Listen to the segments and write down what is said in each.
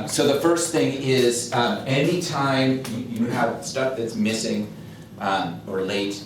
So the first thing is, anytime you have stuff that's missing or late,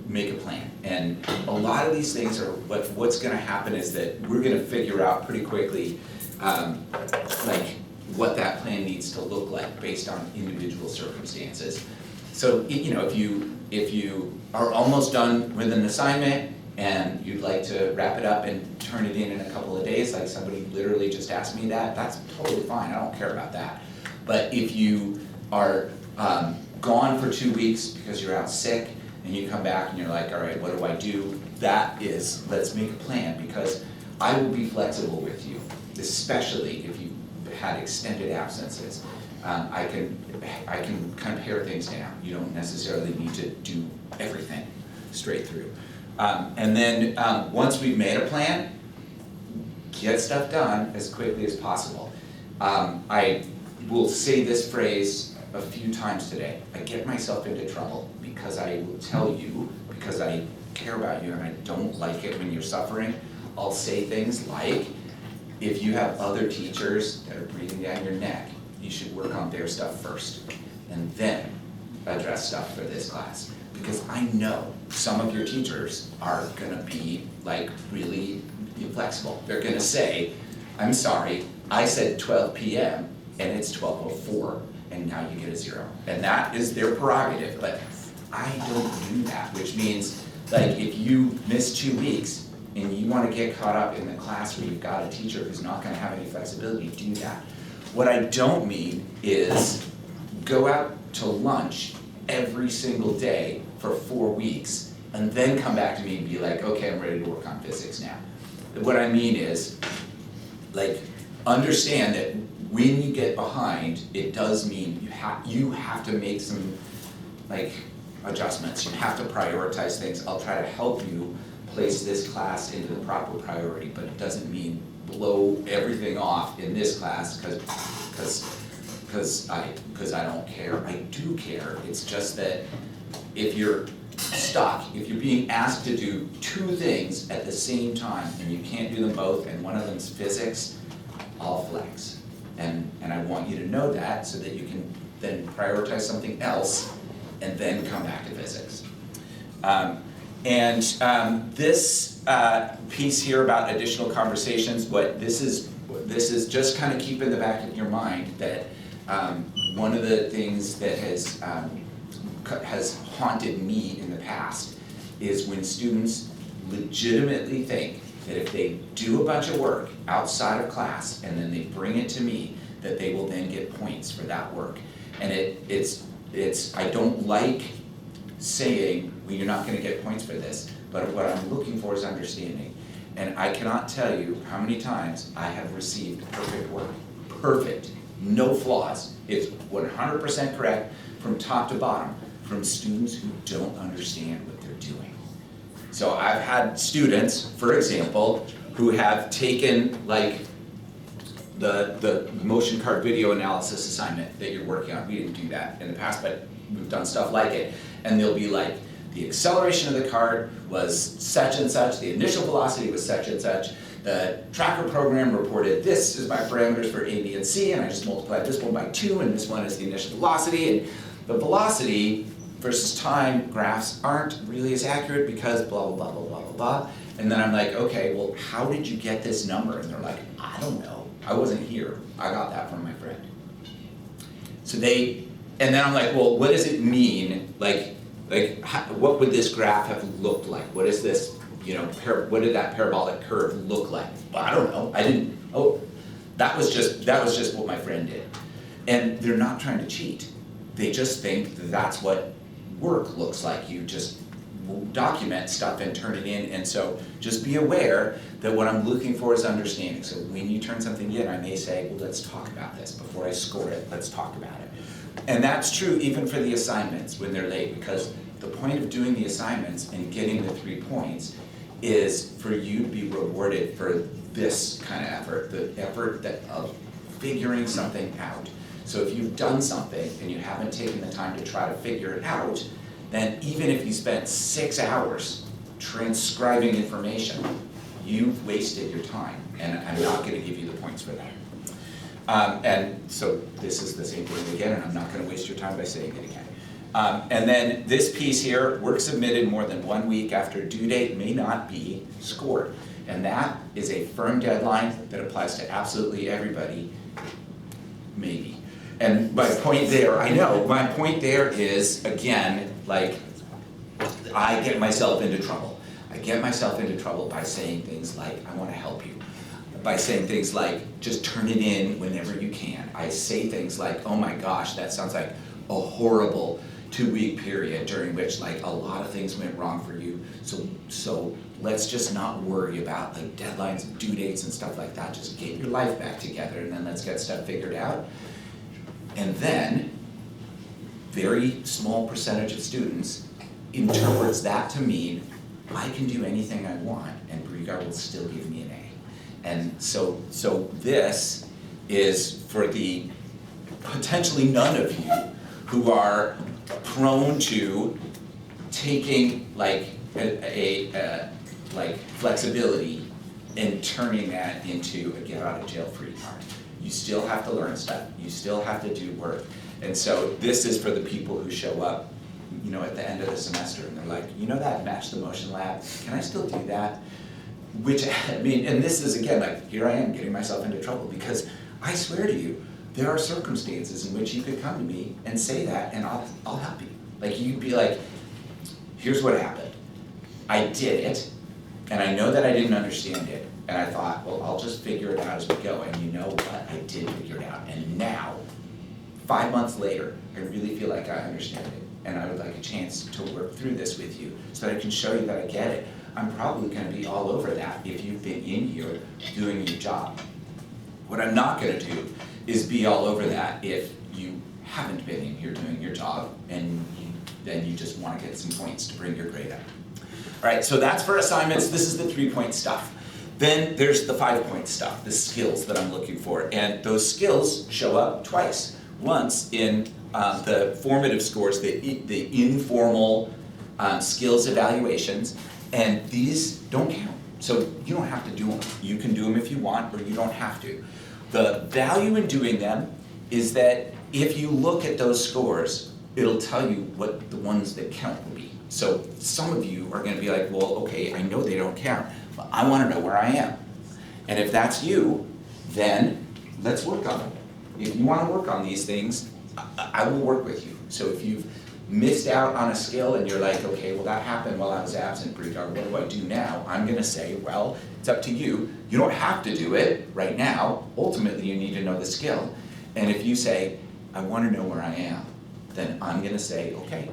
make a plan. And a lot of these things are, what's gonna happen is that we're gonna figure out pretty quickly like what that plan needs to look like based on individual circumstances. So if you are almost done with an assignment and you'd like to wrap it up and turn it in a couple of days, like somebody literally just asked me that, that's totally fine, I don't care about that. But if you are gone for 2 weeks because you're out sick and you come back and you're like, all right, what do I do? That is, let's make a plan, because I will be flexible with you, especially if you had extended absences. I can kind of pare things down. You don't necessarily need to do everything straight through. And then once we've made a plan, get stuff done as quickly as possible. I will say this phrase a few times today. I get myself into trouble because I will tell you, because I care about you and I don't like it when you're suffering, I'll say things like, if you have other teachers that are breathing down your neck, you should work on their stuff first and then address stuff for this class. Because I know some of your teachers are gonna be like really inflexible. They're gonna say, I'm sorry, I said 12 p.m. and it's 12:04 and now you get a 0. And that is their prerogative, but I don't do that, which means like if you miss 2 weeks and you wanna get caught up in the class where you've got a teacher who's not gonna have any flexibility, do that. What I don't mean is go out to lunch every single day for 4 weeks and then come back to me and be like, okay, I'm ready to work on physics now. What I mean is, like, understand that when you get behind, it does mean you have to make some like adjustments. You have to prioritize things. I'll try to help you place this class into the proper priority, but it doesn't mean blow everything off in this class because I don't care. I do care. It's just that if you're stuck, if you're being asked to do 2 things at the same time and you can't do them both and one of them's physics, I'll flex. And I want you to know that so that you can then prioritize something else and then come back to physics. This piece here about additional conversations, this is just kind of keep in the back of your mind that one of the things that has haunted me in the past is when students legitimately think that if they do a bunch of work outside of class and then they bring it to me, that they will then get points for that work. And I don't like saying, well, you're not gonna get points for this, but what I'm looking for is understanding. And I cannot tell you how many times I have received perfect work, perfect, no flaws. It's 100% correct from top to bottom from students who don't understand what they're doing. So I've had students, for example, who have taken like the motion card video analysis assignment that you're working on. We didn't do that in the past, but we've done stuff like it. And they'll be like, the acceleration of the card was such and such, the initial velocity was such and such, the tracker program reported this is my parameters for A, B, and C, and I just multiplied this one by 2, and this one is the initial velocity. And the velocity versus time graphs aren't really as accurate because blah, blah, blah, blah, blah, blah, blah. And then I'm like, okay, well, how did you get this number? And they're like, I don't know. I wasn't here. I got that from my friend. So and then I'm like, well, what does it mean? What would this graph have looked like? What is this, what did that parabolic curve look like? Well, I don't know. That was just what my friend did. And they're not trying to cheat. They just think that's what work looks like. You just document stuff and turn it in. And so just be aware that what I'm looking for is understanding. So when you turn something in, I may say, well, let's talk about this. Before I score it, let's talk about it. And that's true even for the assignments when they're late, because the point of doing the assignments and getting the 3 points is for you to be rewarded for this kind of effort, the effort of figuring something out. So if you've done something and you haven't taken the time to try to figure it out, then even if you spent 6 hours transcribing information, you've wasted your time, and I'm not going to give you the points for that. And so this is the same thing again, and I'm not gonna waste your time by saying it again. And then this piece here, work submitted more than 1 week after due date may not be scored. And that is a firm deadline that applies to absolutely everybody, maybe. And my point there, I know, my point there is, again, like, I get myself into trouble. I get myself into trouble by saying things like, I wanna help you. By saying things like, just turn it in whenever you can. I say things like, oh my gosh, that sounds like a horrible 2-week period during which like a lot of things went wrong for you. So let's just not worry about like deadlines and due dates and stuff like that. Just get your life back together and then let's get stuff figured out. And then, very small percentage of students interprets that to mean, I can do anything I want and BREGAR will still give me an A. And so this is for the potentially none of you who are prone to taking like like flexibility and turning that into a get out of jail free card. You still have to learn stuff, you still have to do work. And so this is for the people who show up, you know, at the end of the semester and they're like, you know that Match the Motion lab, can I still do that? Which, I mean, and this is again, like, here I am getting myself into trouble because I swear to you, there are circumstances in which you could come to me and say that and I'll help you. Like you'd be like, here's what happened. I did it, and I know that I didn't understand it, and I thought, well, I'll just figure it out as we go, and you know what, I did figure it out, and now, 5 months later, I really feel like I understand it, and I would like a chance to work through this with you, so that I can show you that I get it. I'm probably gonna be all over that if you've been in here doing your job. What I'm not gonna do is be all over that if you haven't been in here doing your job, and then you just wanna get some points to bring your grade up. All right, so that's for assignments. This is the 3-point stuff. Then there's the 5-point stuff, the skills that I'm looking for. And those skills show up twice. Once in the formative scores, the informal skills evaluations, and these don't count. So you don't have to do them. You can do them if you want, or you don't have to. The value in doing them is that if you look at those scores, it'll tell you what the ones that count will be. So some of you are gonna be like, well, okay, I know they don't count, but I wanna know where I am. And if that's you, then let's work on them. If you wanna work on these things, I will work with you. So if you've missed out on a skill and you're like, okay, well that happened while I was absent, BREGAR, what do I do now? I'm gonna say, well, it's up to you. You don't have to do it right now. Ultimately, you need to know the skill. And if you say, I wanna know where I am, then I'm gonna say, okay,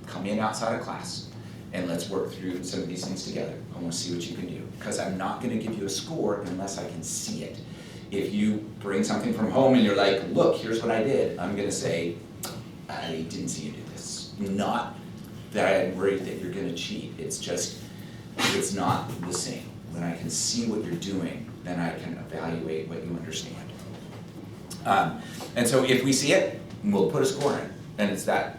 come in outside of class and let's work through some of these things together. I wanna see what you can do. Because I'm not gonna give you a score unless I can see it. If you bring something from home and you're like, look, here's what I did, I'm gonna say, I didn't see you do this. Not that I'm worried that you're gonna cheat, it's just, it's not the same. When I can see what you're doing, then I can evaluate what you understand. And so if we see it, we'll put a score in, and it's that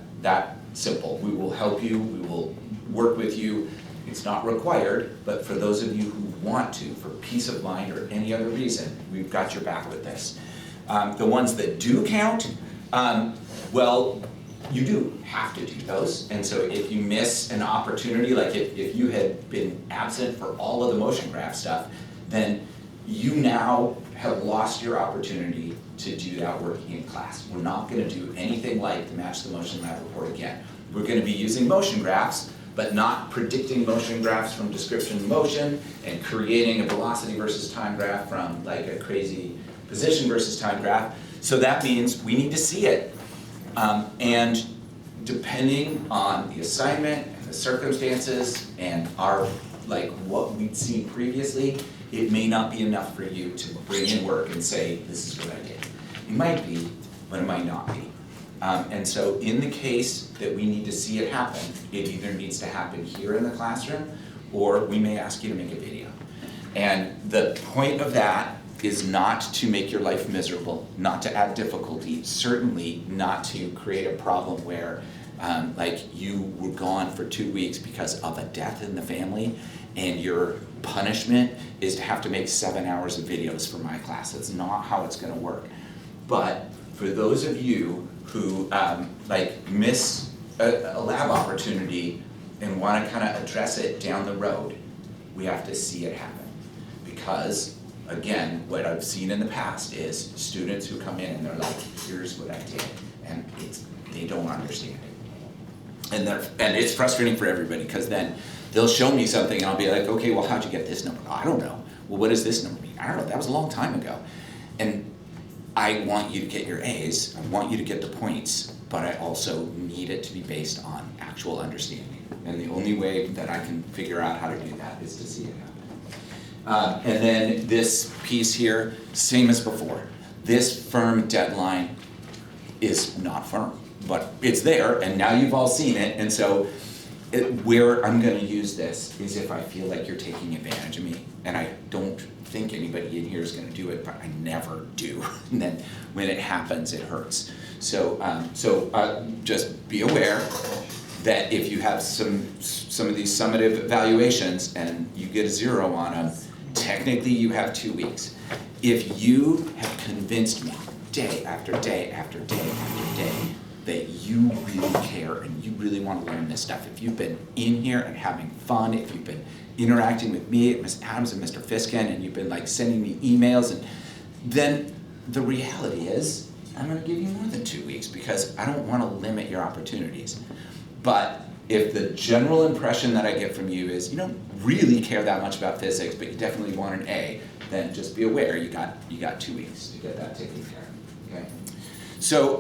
simple. We will help you, we will work with you. It's not required, but for those of you who want to, for peace of mind or any other reason, we've got your back with this. The ones that do count, well, you do have to do those. And so if you miss an opportunity, like if you had been absent for all of the motion graph stuff, then you now have lost your opportunity to do that work in class. We're not gonna do anything like the Match the Motion Lab report again. We're gonna be using motion graphs, but not predicting motion graphs from description of motion and creating a velocity versus time graph from like a crazy position versus time graph. So that means we need to see it. And depending on the assignment and the circumstances and our, like what we'd seen previously, it may not be enough for you to bring in work and say, this is what I did. It might be, but it might not be. And so in the case that we need to see it happen, it either needs to happen here in the classroom, or we may ask you to make a video. And the point of that is not to make your life miserable, not to add difficulty, certainly not to create a problem where like you were gone for 2 weeks because of a death in the family, and your punishment is to have to make 7 hours of videos for my class. That's not how it's gonna work. But for those of you who like miss a lab opportunity and wanna kinda address it down the road, we have to see it happen. Because, again, what I've seen in the past is students who come in and they're like, here's what I did, and they don't understand it. And it's frustrating for everybody, because then they'll show me something and I'll be like, okay, well, how'd you get this number? Oh, I don't know. Well, what does this number mean? I don't know, that was a long time ago. And I want you to get your A's, I want you to get the points, but I also need it to be based on actual understanding. And the only way that I can figure out how to do that is to see it happen. And then this piece here, same as before. This firm deadline is not firm, but it's there, and now you've all seen it, and so where I'm gonna use this is if I feel like you're taking advantage of me, and I don't think anybody in here is gonna do it, but I never do. And then when it happens, it hurts. So just be aware that if you have some of these summative evaluations and you get a 0 on them, technically you have 2 weeks. If you have convinced me day after day after day after day that you really care and you really want to learn this stuff, if you've been in here and having fun, if you've been interacting with me, Ms. Adams and Mr. Fiskin, and you've been like sending me emails, and then the reality is I'm gonna give you more than 2 weeks, because I don't wanna limit your opportunities. But if the general impression that I get from you is you don't really care that much about physics, but you definitely want an A, then just be aware you got 2 weeks to get that taken care of. Okay. So